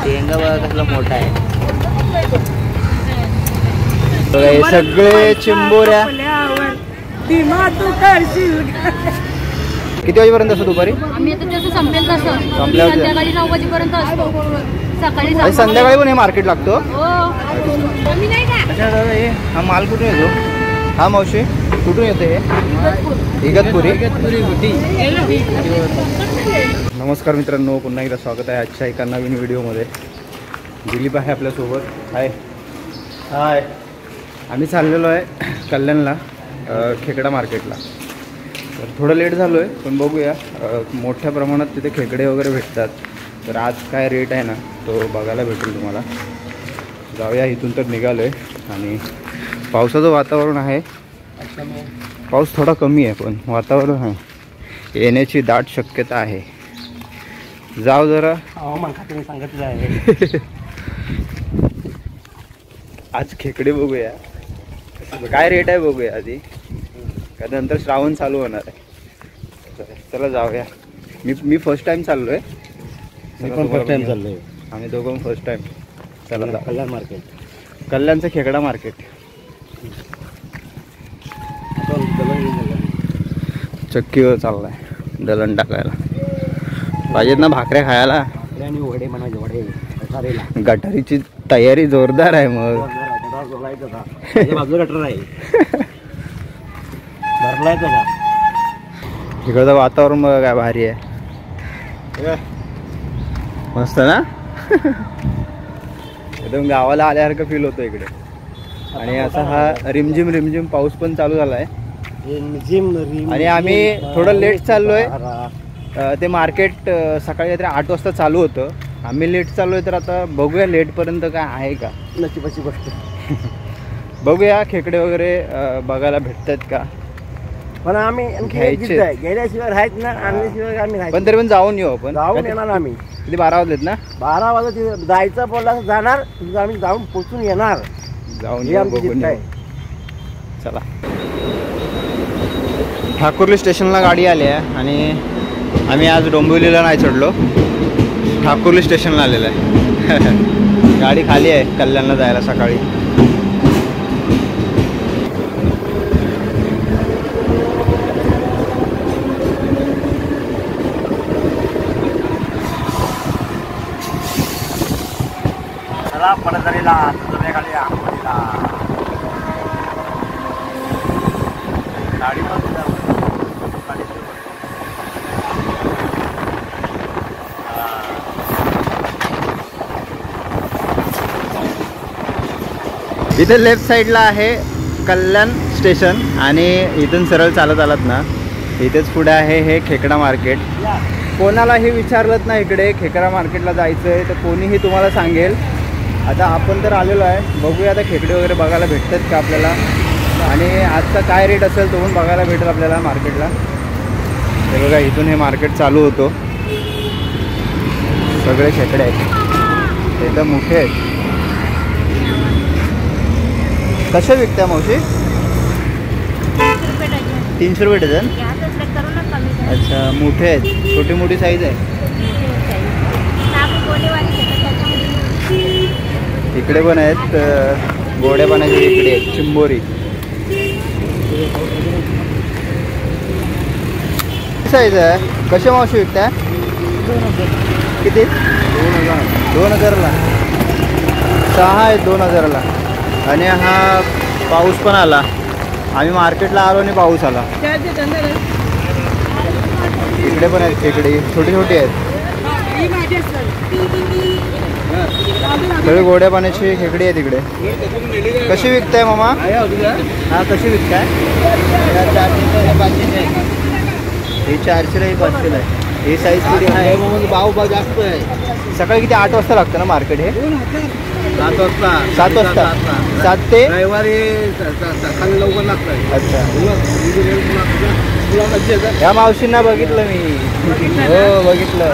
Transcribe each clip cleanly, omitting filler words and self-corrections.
शेंगा बघा कसला मोठा आहे बघा, हे सगळे चिंबोऱ्या. किती वाजेपर्यंत असतो दुपारी? संध्याकाळी 9 वाजेपर्यंत असतो. सकाळी संध्याकाळी पण हे मार्केट लागतो. हा माल कुठून येतो? हा मावशी कुठून येते हे? इगतपुरी. नमस्कार मित्रांनो, पुन्हा एकदा स्वागत आहे आजच्या एका नवीन व्हिडिओमध्ये. दिलीप आहे आपल्यासोबत. हाय हाय. आम्ही चाललेलो आहे कल्याणला, खेकडा मार्केटला. तर थोडं लेट झालो आहे, पण बघूया. मोठ्या प्रमाणात तिथे खेकडे वगैरे भेटतात. तर आज काय रेट आहे ना तो बघायला भेटेल तुम्हाला. जाऊया, इथून तर निघालो आहे. आणि पावसाचं वातावरण आहे. पाऊस थोडा कमी आहे पण वातावरण आहे, येण्याची दाट शक्यता आहे. जाऊ जरा, हवामान खात्याने सांगितलं आहे. आज खेकडे बघूया काय रेट आहे, बघूया आधी, का नंतर श्रावण चालू होणार आहे. चला जाऊया. मी फर्स्ट टाइम चाललो आहे. फर्स्ट टाइम चाललोय. आम्ही दोघं फर्स्ट टाइम. चला कल्याण मार्केट, कल्याणचं खेकडा मार्केट. चक्कीवर चाललाय दलण टाकायला. पाहिजेत ना भाकऱ्या खायला. आणि वडे बनवायचे, वडे गटारीची तयारी जोरदार आहे. मग बाजू गटर आहे. भरलाय का? इकडचं वातावरण बघा काय भारी आहे. मस्त ना. एकदम गावाला आल्यासारखं फील होतं इकडे. आणि असा हा रिमझिम रिमझिम पाऊस पण चालू झाला आहे. आणि आम्ही थोडं लेट चाललोय. ते मार्केट सकाळी काहीतरी 8 वाजता चालू होतं. आम्ही लेट चाललोय, तर आता बघूया लेटपर्यंत काय आहे का. नशिबाची गोष्ट. बघूया खेकडे वगैरे बघायला भेटतात का. पण आम्ही घ्यायचे गेल्याशिवाय राहत ना, आणल्याशिवाय आम्ही राहत. पण तरी पण जाऊन येऊ आपण. जाऊन येणार आम्ही. किती 12 वाजलेत ना. 12 वाजता जायचं बोलला जाणार, आम्ही जाऊन पोचून येणार. जाऊन येऊ, बघून येऊ. चला. ठाकुर्ली स्टेशनला गाडी आली आहे आणि आम्ही आज डोंबिवलीला नाही चढलो, ठाकुर्ली स्टेशनला आलेलं आहे. गाडी खाली आहे कल्याणला जायला सकाळी. पडझरीला गाडी इथे लेफ्ट साईडला आहे कल्याण स्टेशन. आणि इथून सरळ चालत आलात ना, इथेच पुढे आहे हे खेकडा मार्केट. कोणालाही विचारलं ना इकडे खेकडा मार्केटला जायचं आहे तर कोणीही तुम्हाला सांगेल. आता आपण तर आलेलो आहे, बघूया आता खेकडे वगैरे बघायला भेटतात का आपल्याला. आणि आजचा काय रेट असेल तो पण बघायला भेटेल आपल्याला मार्केटला. हे बघा, इथून हे मार्केट चालू होतो. सगळे खेकडे आहेत, एकदम मोठे आहेत. कसे विकता मावशी? 300 रुपये डझन. अच्छा, मोठे आहेत, छोटी मोठी साईज आहे. इकडे पण आहेत गोड्या पाण्याचे. इकडे आहेत चिंबोरी. साईज आहे. कसे मावशी विकताय? किती? 2000ला 6 आहेत. 2000ला. आणि हा पाऊस पण आला. आम्ही मार्केटला आलो आणि पाऊस आला. इकडे पण आहेत खेकडे, छोटी छोटी आहेत. सगळे गोड्या पाण्याची खेकडी आहे तिकडे. कशी विकताय मामा? हा, कशी विकताय? ही 400ला, ही 500ला आहे. ही साईज किती आहे? भाव जास्त आहे. सकाळी किती 8 वाजता लागतं ना मार्केट हे? 7 वाजता. 7 वाजता. 7 ते रविवारी सकाळी लवकर लागतं. अच्छा. या मावशींना बघितलं मी. हो, बघितलं.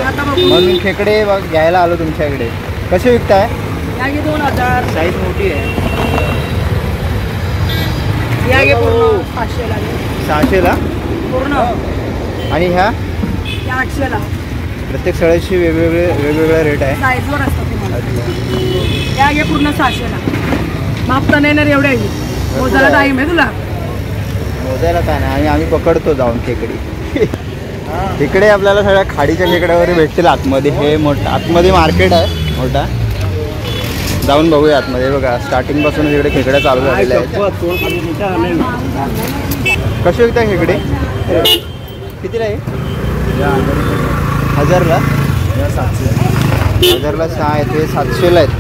म्हणून खेकडे घ्यायला आलो तुमच्याकडे. कसे विकताय? 2000. साईज मोठी आहे. 600ला पूर्ण. आणि ह्या 800ला. प्रत्येक सळ्याची वेगवेगळे रेट आहे. साईजवर असतं तुम्हाला. या घे पूर्ण 600ला. माप तर नाही येणार एवढ्या मोजायला टाईम आहे तुला. मोजायला काय नाही आम्ही पकडतो जाऊन खेकडी. इकडे आपल्याला सगळ्या खाडीच्या खेकड्या वगैरे भेटतील आतमध्ये. हे मोठं आतमध्ये मार्केट आहे मोठा. जाऊन बघूया आतमध्ये. बघा स्टार्टिंग पासूनच इकडे खेकड्या चालू झालेल्या आहेत. कसे विकता खेकडे? कितीला आहे? 1000ला? 1000ला 6 आहेत. हे 700ला आहेत.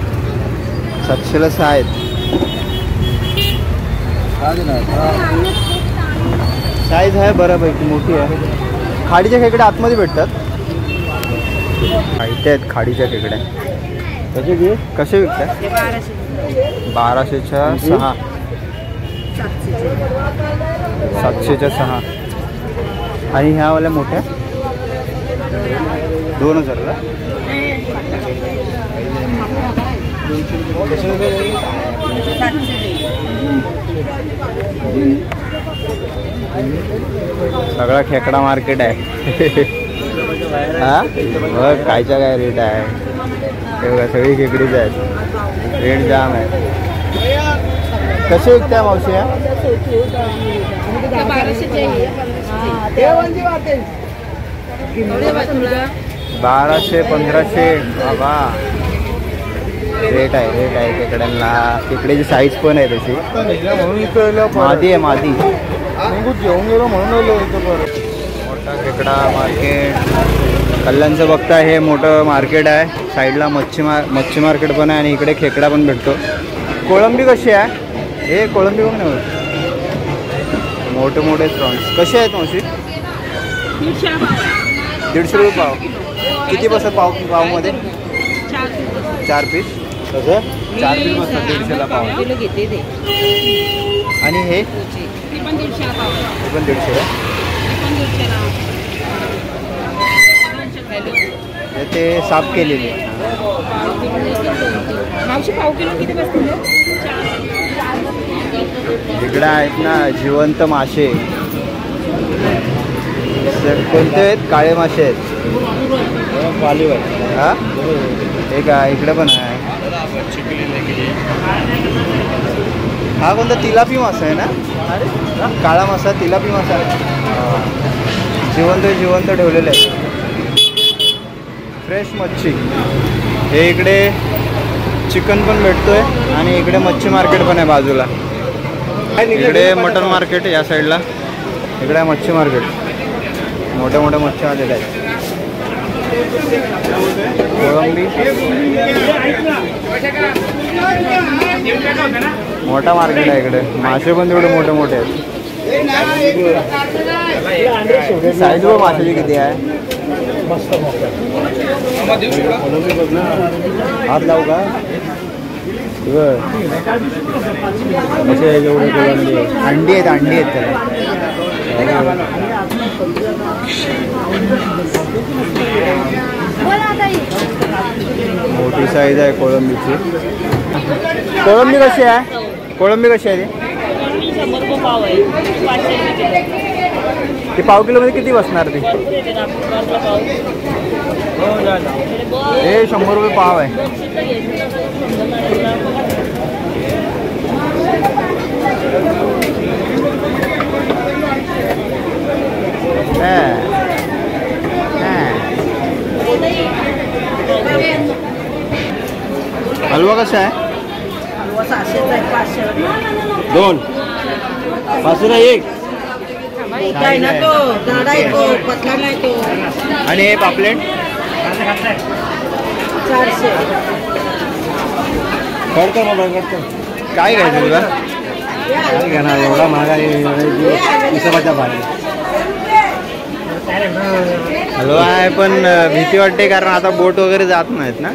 700ला 6 आहेत. साईज आहे बऱ्यापैकी मोठी आहे. खाडीच्या खेकड्या आतमध्ये भेटतात. इथे आहेत खाडीच्या खेकड्या. कसे विकतात? 1200च्या 6. 700च्या 6. आणि ह्यावाल्या मोठ्या 2000ला. सगळा खेकडा मार्केट आहे. हा बघ कायच्या काय रेट आहे. हे बघा सगळी खेकडीच आहेत. रेट जाम आहे. कसे विकताय मावशी? 1200 1500 बाबा. रेट आहे खेकड्यांना. खेकड्याची साईज पण आहे तशी. मादी आहे मादी. मोठा खेकडा मार्केट कल्याणचं बघता. हे मोठं मार्केट आहे. साईडला मच्छी मार्केट पण आहे आणि इकडे खेकडा पण भेटतो. कोळंबी कशी आहे? हे कोळंबी बघ ना. मोठे मोठे प्रॉन्स कसे आहेत मावशी? 150 रुपये पाव. किती बसतात पावमध्ये? 4 पीस. कसं 4 पीस बसतात 150ला पाव. आणि हे पण 150. ते साफ केलेले. इकडे आहेत ना जिवंत मासे. कोणते आहेत? काळे मासे आहेत. हा हे का इकडे पण आहे. हा कोणता तिलापी मासा आहे ना? काळा मासा तिलापी मासा. जिवंत ठेवलेले आहेत. फ्रेश मच्छी. हे इकडे चिकन पण भेटतोय आणि इकडे मच्छी मार्केट पण आहे बाजूला. इकडे मटन मार्केट या साईडला. इकडे आहे मच्छी मार्केट. मोठ्या मोठ्या मच्छी आलेल्या आहेत. कोळंबी मोठा मार्केट आहे इकडे. मासे पण तेवढे मोठे मोठे आहेत. साईज व माशाची किती आहे? हात लावू का? अंडी आहेत त्याला. मोठी साईज आहे कोळंबीची. कोळंबी कशी आहे? ती? 100 रुपये पाव आहे. ती पाव किलोमध्ये किती बसणार ती? हे 100 रुपये पाव आहे. हलवा कसा आहे? 2 पासून 1. आणि हे पापलेट 400. काय घ्यायचं तुला? एवढा महाग आहे. हलवा आहे पण भीती वाटते कारण आता बोट वगैरे जात नाहीत ना.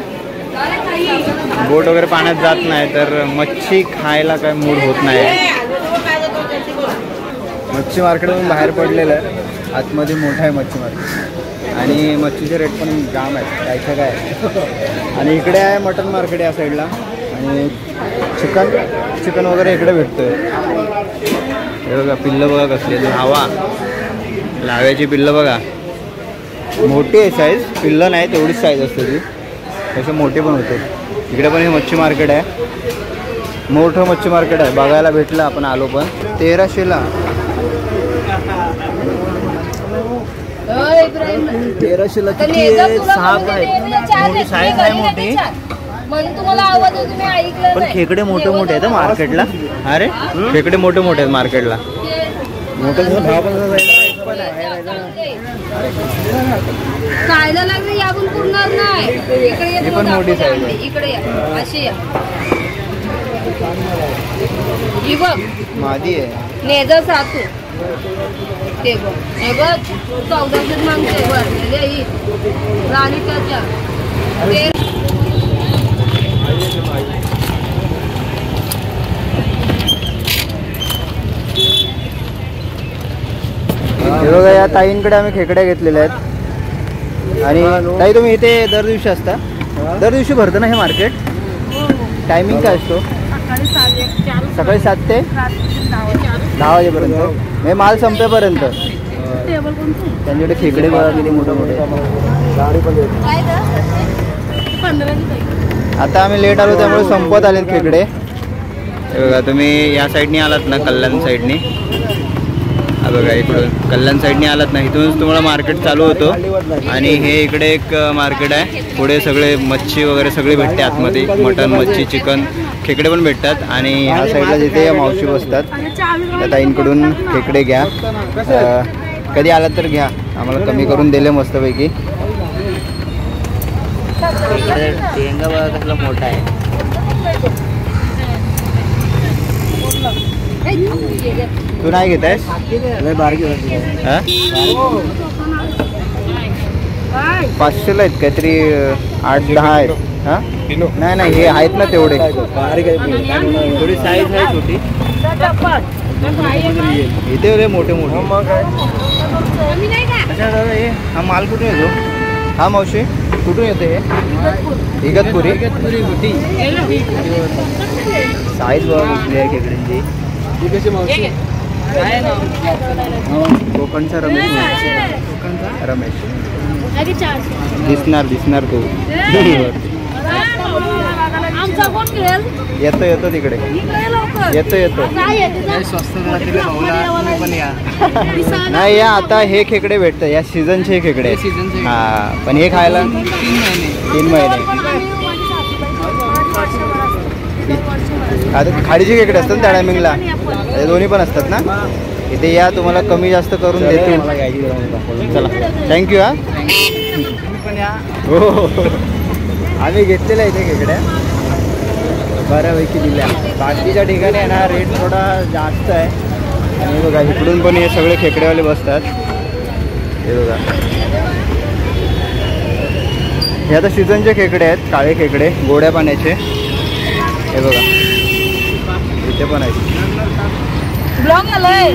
बोट वगैरे पाण्यात जात नाही तर मच्छी खायला काय मूड होत नाही. मच्छी मार्केटमधून बाहेर पडलेलं आहे. आतमध्ये मोठं आहे मच्छी मार्केट आणि मच्छीचे रेट पण जाम आहेत. कायचं काय. आणि इकडे आहे मटन मार्केट या साईडला. आणि चिकन वगैरे इकडे भेटतोय. हे बघा पिल्लं बघा कसली. लाव्याची पिल्लं बघा. मोठी आहे साईज. पिल्लं नाही तेवढीच साईज असते ती. तसे मोठे पण होते. इकडे पण हे मच्छी मार्केट आहे, मोठं मच्छी मार्केट आहे. बघायला भेटलं, आपण आलो पण. 1300ला 1300ला किती आहे? 6 आहे. साईज आहे मोठी, पण खेकडे मोठे मोठे आहेत मार्केटला. अरे खेकडे मोठे मोठे आहेत मार्केटला. मोठे भाव पण खायला लागले याबून पुरणार नाही. ही पण मोठी साईज आहे. इकडे या, अशी या. ही बघ मादी आहे. नेजर सातू ते बघ, हे बघ 1400 मागते भरलेले ही राणी त्याच्या हे बघा, या ताईंकडे आम्ही खेकड्या घेतलेल्या आहेत. आणि ताई तुम्ही इथे दर दिवशी असता? दर दिवशी भरतं ना हे मार्केट? टायमिंग काय असतो? सकाळी 7 ते 10 वाजेपर्यंत, हे माल संपेपर्यंत. त्यांच्याकडे खेकडे बघा किती मोठे मोठे. आता आम्ही लेट आलो त्यामुळे संपत आलेत खेकडे. हे बघा, तुम्ही या साईडनी आलात ना, कल्याण साईडनी, हा बघा इकडून कल्याण साईडनी आलात ना, इथूनच तुम्हाला मार्केट चालू होतो. आणि हे इकडे एक मार्केट आहे, पुढे सगळे मच्छी वगैरे सगळे भेटते आतमध्ये. मटन, मच्छी, चिकन, खेकडे पण भेटतात. आणि ह्या साईडला जिथे मावशी बसतात त्या ताईंकडून खेकडे घ्या. कधी आलात तर घ्या, आम्हाला कमी करून दिले मस्तपैकी. टेंगा बघा कसला मोठा आहे. तू नाही घेत आहेस? हा? 500ला आहेत काहीतरी, 8-10 आहेत. हा नाही नाही, हे आहेत ना तेवढे. थोडी साईज आहे छोटी. इथे होते मोठे मोठे. हा माल कुठून येतो? हा मावशी कुठून येते हे? इगतपुरी. साईज बघा कुठली आहे खेकड्यांची. कोकणचा रमेश दिसणार तू. येतो तिकडे, येतो. नाही या, आता हे खेकडे भेटतं, या सीझनचे खेकडे. हा, पण हे खायला 3 महिने. आता खाडीचे खेकडे असतात त्या टायमिंगला, दोन्ही पण असतात ना. इथे या, तुम्हाला कमी जास्त करून देतील. चला, थँक्यू. हा हो, आम्ही घेतलेल्या इथे खेकड्या बऱ्यापैकी दिल्या. बाकीच्या ठिकाणी आहे ना रेट थोडा जास्त आहे. आणि बघा इकडून पण हे सगळे खेकडेवाले बसतात. हे बघा, हे आता सीझनचे खेकडे आहेत, काळे खेकडे गोड्या पाण्याचे. हे बघा इथे पण आहेत.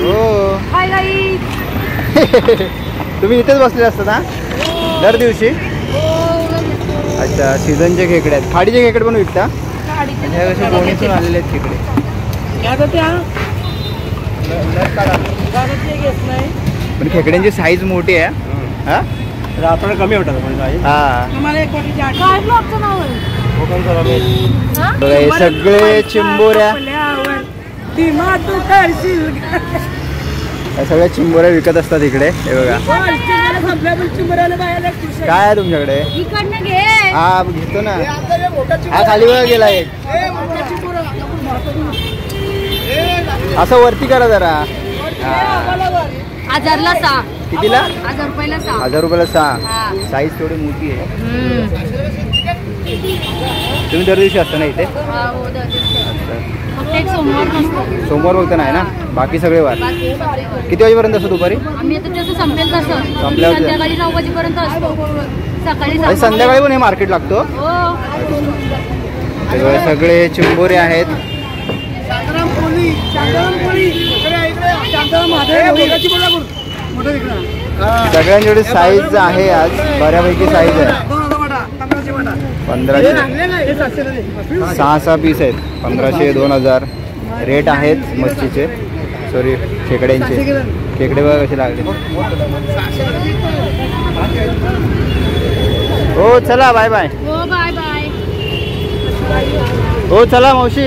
हो तुम्ही इथेच बसले असतात ना दर दिवशी? अच्छा, सीझनचे खेकडे आहेत. खाडीचे खेकडे पण विकता? हे कसे गोणीतून आलेले आहेत खेकडे. पण खेकड्यांची साईज मोठी आहे. हा रात्र कमी होतात. हा, बघा हे सगळे चिंबोऱ्या, या सगळ्या चिंबोऱ्या विकत असतात इकडे. हे बघा, काय आहे तुमच्याकडे? हा घेतो ना. हा खाली बघा गेला एक. असं वरती करा जरा. 1000ला 6. कितीला? 1000 रुपयाला 6. 1000 रुपयाला 6. साईज थोडी मोठी आहे. तुम्ही दर दिवशी असता ना इथे? सोमवार फक्त नाही ना, बाकी सगळे वार. किती वाजेपर्यंत असतो दुपारी? आम्ही आता जसं संपेल तसं संपल्यावर संध्याकाळी 9 वाजेपर्यंत असतो. सकाळी संध्याकाळी पण हे मार्केट लागतो. सगळे चिंबोरे आहेत. सगळ्यांकडे साईज आहे, आज बऱ्यापैकी साईज आहे. 1500 6 पीस आहेत. 1500 2000 रेट आहेत मच्छीचे, सॉरी खेकड्यांचे. खेकडे बघा कसे लागले. हो चला, बाय बाय. हो बाय बाय. हो चला मावशी,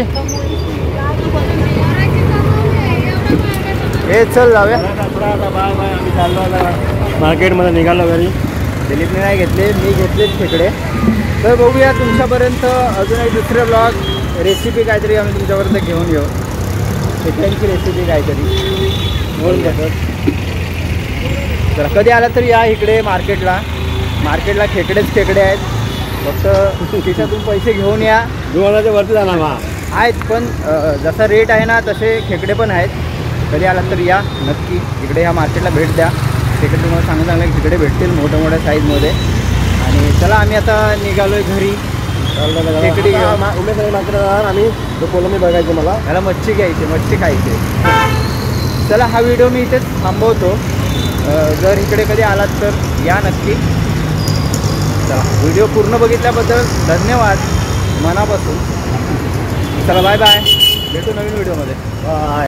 हे चल जाऊया. आम्ही चाललो आता मार्केटमध्ये निघालो घरी. दिलीपने नाही घेतले, मी घेतलेच खेकडे. तर बघूया तुमच्यापर्यंत अजून एक दुसरे ब्लॉग रेसिपी काहीतरी आम्ही तुमच्यापर्यंत घेऊन येऊ. खेकड्यांची रेसिपी काहीतरी म्हणून बघत. जरा कधी आला तरी या इकडे मार्केटला. मार्केटला खेकडे आहेत. फक्त खिशातून पैसे घेऊन या. विमानाच्या वरती जाणार ना आहेत, पण जसा रेट आहे ना तसे खेकडे पण आहेत. कधी आलात तर या नक्की इकडे या मार्केटला भेट द्या. खेकडे तुम्हाला चांगले खेकडे भेटतील मोठ्या मोठ्या साईजमध्ये. आणि चला आम्ही आता निघालोय घरी. खेकडी घेऊन उमेश मात्र जाणार आम्ही. तो कोलंबी बघायचं मला. त्याला मच्छी घ्यायची, मच्छी खायची. चला हा व्हिडिओ मी इथेच थांबवतो. जर इकडे कधी आलात तर या नक्की. चला व्हिडिओ पूर्ण बघितल्याबद्दल धन्यवाद मनापासून. चला बाय बाय, भेटू नवीन व्हिडिओमध्ये. बाय.